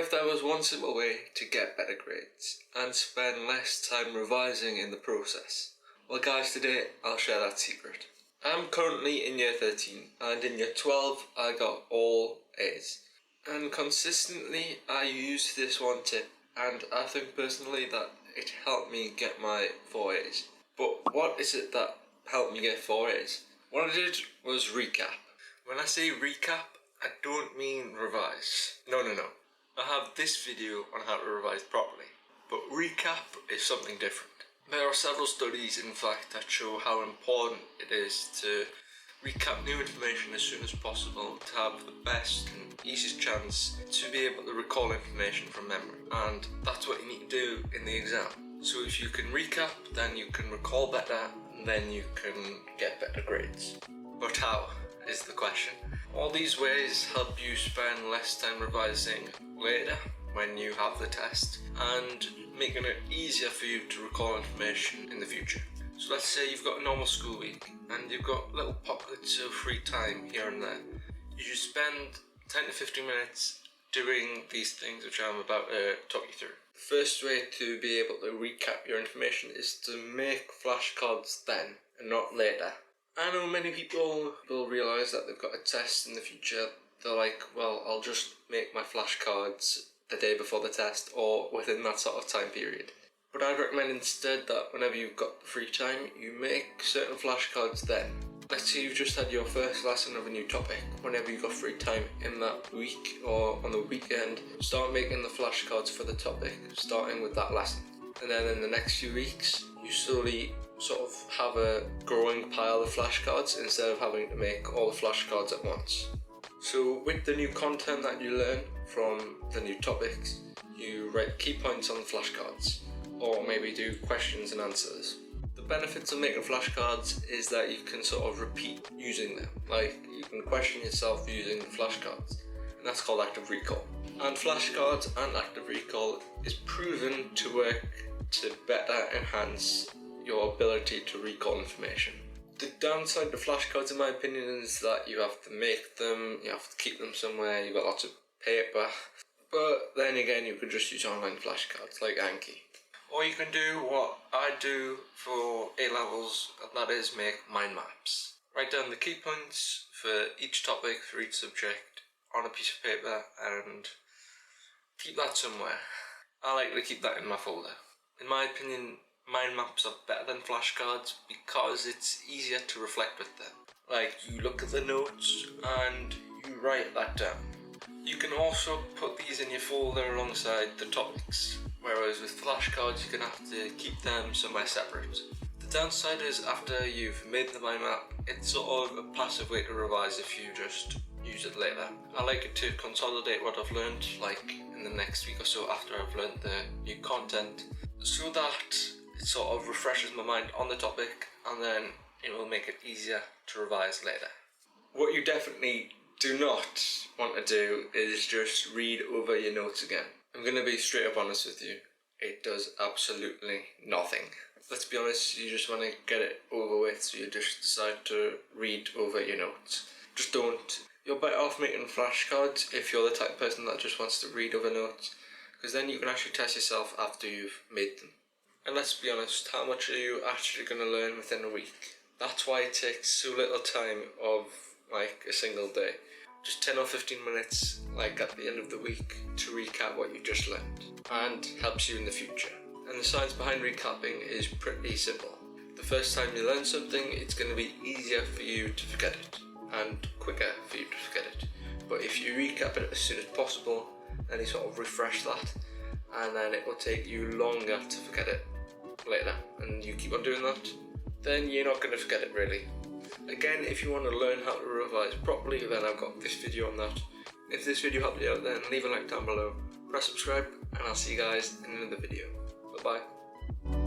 if there was one simple way to get better grades and spend less time revising in the process? Well guys, today I'll share that secret. I'm currently in year 13 and in year 12 I got all A's. And consistently I used this one tip and I think personally that it helped me get my 4 A's. But what is it that helped me get 4 A's? What I did was recap. When I say recap, I don't mean revise. No. I have this video on how to revise properly. But recap is something different. There are several studies in fact that show how important it is to recap new information as soon as possible to have the best and easiest chance to be able to recall information from memory. And that's what you need to do in the exam. So if you can recap, then you can recall better, and then you can get better grades. But how is the question. All these ways help you spend less time revising later when you have the test and making it easier for you to recall information in the future. So let's say you've got a normal school week and you've got little pockets of free time here and there. You should spend 10 to 15 minutes doing these things which I'm about to talk you through. The first way to be able to recap your information is to make flashcards then and not later. I know many people will realise that they've got a test in the future. They're like, well, I'll just make my flashcards the day before the test or within that sort of time period. But I'd recommend instead that whenever you've got the free time, you make certain flashcards then. Let's say you've just had your first lesson of a new topic. Whenever you've got free time in that week or on the weekend, start making the flashcards for the topic, starting with that lesson. And then in the next few weeks, you slowly sort of have a growing pile of flashcards instead of having to make all the flashcards at once. So with the new content that you learn from the new topics, you write key points on the flashcards, or maybe do questions and answers. The benefits of making flashcards is that you can sort of repeat using them, like you can question yourself using the flashcards, and that's called active recall. And flashcards and active recall is proven to work to better enhance your ability to recall information. The downside to flashcards in my opinion is that you have to make them, you have to keep them somewhere, you've got lots of paper. But then again, you could just use online flashcards like Anki. Or you can do what I do for A-levels, and that is make mind maps. Write down the key points for each topic, for each subject on a piece of paper and keep that somewhere. I like to keep that in my folder. In my opinion, mind maps are better than flashcards because it's easier to reflect with them. Like, you look at the notes and you write that down. You can also put these in your folder alongside the topics, whereas with flashcards you can have to keep them somewhere separate. The downside is after you've made the mind map, it's sort of a passive way to revise if you just use it later. I like it to consolidate what I've learned, like in the next week or so after I've learned the new content, so that it sort of refreshes my mind on the topic and then it will make it easier to revise later. What you definitely do not want to do is just read over your notes again. I'm going to be straight up honest with you. It does absolutely nothing. Let's be honest, you just want to get it over with, so you just decide to read over your notes. Just don't. You're better off making flashcards if you're the type of person that just wants to read over notes, because then you can actually test yourself after you've made them. And let's be honest, how much are you actually going to learn within a week? That's why it takes so little time of like a single day. Just 10 or 15 minutes, like at the end of the week, to recap what you just learned, and helps you in the future. And the science behind recapping is pretty simple. The first time you learn something, it's going to be easier for you to forget it, and quicker for you to forget it. But if you recap it as soon as possible, then you sort of refresh that, and then it will take you longer to forget it later, and you keep on doing that, then you're not going to forget it really. Again, if you want to learn how to revise properly, then I've got this video on that. If this video helped you out, then leave a like down below, press subscribe, and I'll see you guys in another video. Bye bye.